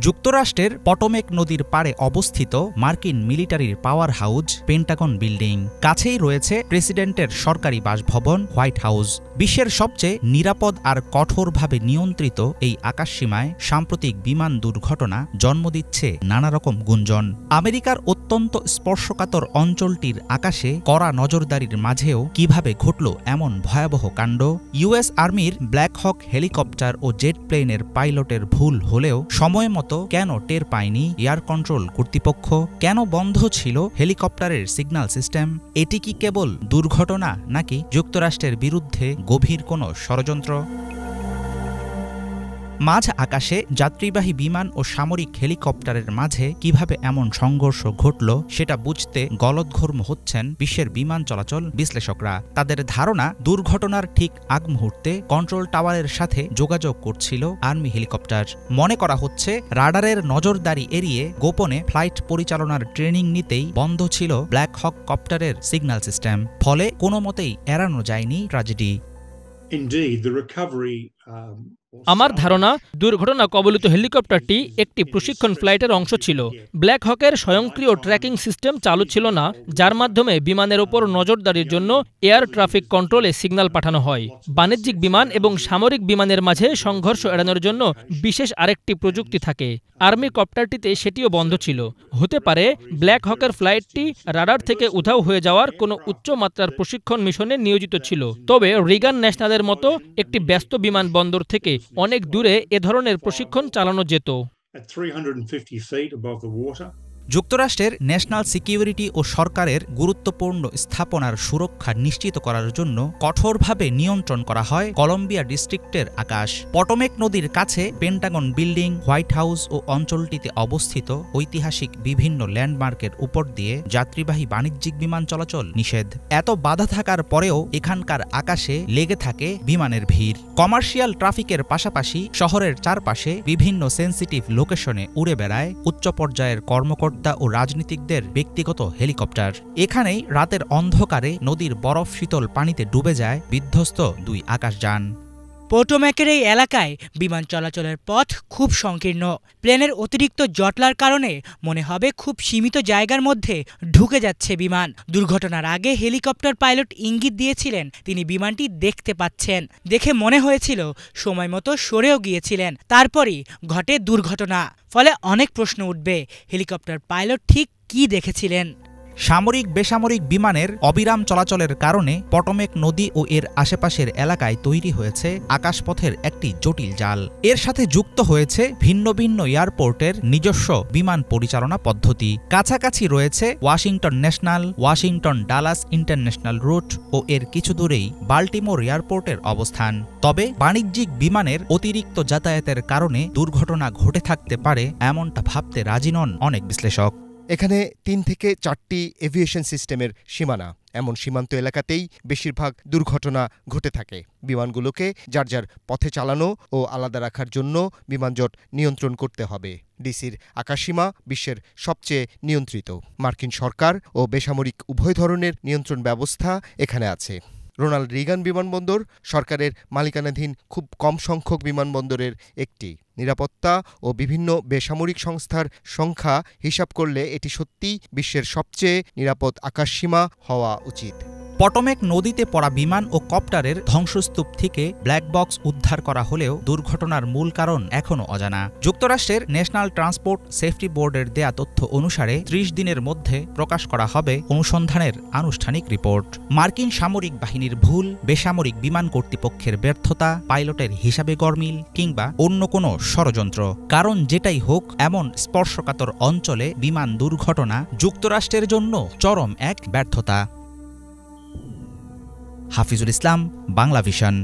যুক্তরাষ্ট্রের পটোমেক নদীর পাড়ে অবস্থিত মার্কিন মিলিটারির পাওয়ার হাউস পেন্টাগন বিল্ডিং, কাছেই রয়েছে প্রেসিডেন্টের সরকারি বাসভবন হোয়াইট হাউস। বিশ্বের সবচেয়ে নিরাপদ আর কঠোরভাবে নিয়ন্ত্রিত এই আকাশসীমায় সাম্প্রতিক বিমান দুর্ঘটনা জন্ম দিচ্ছে নানা রকম গুঞ্জন। আমেরিকার অত্যন্ত স্পর্শকাতর অঞ্চলটির আকাশে কড়া নজরদারির মাঝেও কিভাবে ঘটল এমন ভয়াবহ কাণ্ড? ইউএস আর্মির ব্ল্যাক হক হেলিকপ্টার ও জেট প্লেনের পাইলটের ভুল হলেও সময় মতো কেন টের পায়নি এয়ার কন্ট্রোল কর্তৃপক্ষ? কেন বন্ধ ছিল হেলিকপ্টারের সিগন্যাল সিস্টেম? এটি কি কেবল দুর্ঘটনা নাকি যুক্তরাষ্ট্রের বিরুদ্ধে গভীর কোনো ষড়যন্ত্র? মাঝ আকাশে যাত্রীবাহী বিমান ও সামরিক হেলিকপ্টারের মাঝে কিভাবে এমন সংঘর্ষ ঘটল সেটা বুঝতে গলদঘর্ম হচ্ছেন বিশ্বের বিমান চলাচল বিশ্লেষকরা। তাদের ধারণা, দুর্ঘটনার ঠিক আগ মুহূর্তে কন্ট্রোল টাওয়ারের সাথে যোগাযোগ করছিল আর্মি হেলিকপ্টার। মনে করা হচ্ছে রাডারের নজরদারি এড়িয়ে গোপনে ফ্লাইট পরিচালনার ট্রেনিং নিতেই বন্ধ ছিল ব্ল্যাক হক কপ্টারের সিগন্যাল সিস্টেম। ফলে কোনো মতেই এড়ানো যায়নি ট্র্যাজেডি। আমার ধারণা, দুর্ঘটনা কবলিত হেলিকপ্টারটি একটি প্রশিক্ষণ ফ্লাইটের অংশ ছিল। ব্ল্যাক হকের স্বয়ংক্রিয় ট্র্যাকিং সিস্টেম চালু ছিল না, যার মাধ্যমে বিমানের ওপর নজরদারির জন্য এয়ার ট্রাফিক কন্ট্রোলে সিগন্যাল পাঠানো হয়। বাণিজ্যিক বিমান এবং সামরিক বিমানের মাঝে সংঘর্ষ এড়ানোর জন্য বিশেষ আরেকটি প্রযুক্তি থাকে। আর্মি কপ্টারটিতে সেটিও বন্ধ ছিল। হতে পারে ব্ল্যাক হকের ফ্লাইটটি রাডার থেকে উধাও হয়ে যাওয়ার কোনো উচ্চমাত্রার প্রশিক্ষণ মিশনে নিয়োজিত ছিল। তবে রিগান ন্যাশনালের মতো একটি ব্যস্ত বিমানবন্দর থেকে অনেক দূরে এ ধরনের প্রশিক্ষণ চালানো যেত। যুক্তরাষ্ট্রের ন্যাশনাল সিকিউরিটি ও সরকারের গুরুত্বপূর্ণ স্থাপনার সুরক্ষা নিশ্চিত করার জন্য কঠোরভাবে নিয়ন্ত্রণ করা হয় কলম্বিয়া ডিস্ট্রিক্টের আকাশ। পটোমেক নদীর কাছে পেন্টাগন বিল্ডিং, হোয়াইট হাউস ও অঞ্চলটিতে অবস্থিত ঐতিহাসিক বিভিন্ন ল্যান্ডমার্কের উপর দিয়ে যাত্রীবাহী বাণিজ্যিক বিমান চলাচল নিষেধ। এত বাধা থাকার পরেও এখানকার আকাশে লেগে থাকে বিমানের ভিড়। কমার্শিয়াল ট্রাফিকের পাশাপাশি শহরের চারপাশে বিভিন্ন সেন্সিটিভ লোকেশনে উড়ে বেড়ায় উচ্চ পর্যায়ের কর্মকর্তা ও রাজনীতিকদের ব্যক্তিগত হেলিকপ্টার। এখানেই রাতের অন্ধকারে নদীর বরফ শীতল পানিতে ডুবে যায় বিধ্বস্ত দুই আকাশযান। পোটোম্যাকের এই এলাকায় বিমান চলাচলের পথ খুব সংকীর্ণ। প্লেনের অতিরিক্ত জটলার কারণে মনে হবে খুব সীমিত জায়গার মধ্যে ঢুকে যাচ্ছে বিমান। দুর্ঘটনার আগে হেলিকপ্টার পাইলট ইঙ্গিত দিয়েছিলেন তিনি বিমানটি দেখতে পাচ্ছেন। দেখে মনে হয়েছিল সময় মতো সরেও গিয়েছিলেন। তারপরই ঘটে দুর্ঘটনা। ফলে অনেক প্রশ্ন উঠবে, হেলিকপ্টার পাইলট ঠিক কী দেখেছিলেন? সামরিক বেসামরিক বিমানের অবিরাম চলাচলের কারণে পটোমেক নদী ও এর আশেপাশের এলাকায় তৈরি হয়েছে আকাশপথের একটি জটিল জাল। এর সাথে যুক্ত হয়েছে ভিন্ন ভিন্ন এয়ারপোর্টের নিজস্ব বিমান পরিচালনা পদ্ধতি। কাছাকাছি রয়েছে Washington National, Washington Dulles International route ও এর কিছু দূরেই বাল্টিমোর এয়ারপোর্টের অবস্থান। তবে বাণিজ্যিক বিমানের অতিরিক্ত যাতায়াতের কারণে দুর্ঘটনা ঘটে থাকতে পারে এমনটা ভাবতে রাজি নন অনেক বিশ্লেষক। এখানে ৩ থেকে ৪টি এভিয়েশন সিস্টেমের সীমানা। এমন সীমান্ত এলাকাতেই বেশিরভাগ দুর্ঘটনা ঘটে থাকে। বিমানগুলোকে যার যার পথে চালানো ও আলাদা রাখার জন্য বিমানজোট নিয়ন্ত্রণ করতে হবে। ডিসির আকাশসীমা বিশ্বের সবচেয়ে নিয়ন্ত্রিত। মার্কিন সরকার ও বেসামরিক উভয় ধরনের নিয়ন্ত্রণ ব্যবস্থা এখানে আছে। রোনাল্ড রিগান বিমানবন্দর সরকারের মালিকানাধীন খুব কম সংখ্যক বিমানবন্দরের একটি। নিরাপত্তা ও বিভিন্ন বেসামরিক সংস্থার সংখ্যা হিসাব করলে এটি সত্যিই বিশ্বের সবচেয়ে নিরাপদ আকাশসীমা হওয়া উচিত। পটোমেক নদীতে পড়া বিমান ও কপ্টারের ধ্বংসস্তূপ থেকে ব্ল্যাক বক্স উদ্ধার করা হলেও দুর্ঘটনার মূল কারণ এখনও অজানা। যুক্তরাষ্ট্রের ন্যাশনাল ট্রান্সপোর্ট সেফটি বোর্ডের দেয়া তথ্য অনুসারে ৩০ দিনের মধ্যে প্রকাশ করা হবে অনুসন্ধানের আনুষ্ঠানিক রিপোর্ট। মার্কিন সামরিক বাহিনীর ভুল, বেসামরিক বিমান কর্তৃপক্ষের ব্যর্থতা, পাইলটের হিসাবে গরমিল কিংবা অন্য কোনো ষড়যন্ত্র, কারণ যেটাই হোক, এমন স্পর্শকাতর অঞ্চলে বিমান দুর্ঘটনা যুক্তরাষ্ট্রের জন্য চরম এক ব্যর্থতা। হাফিজুল ইসলাম, বাংলা ভিশন।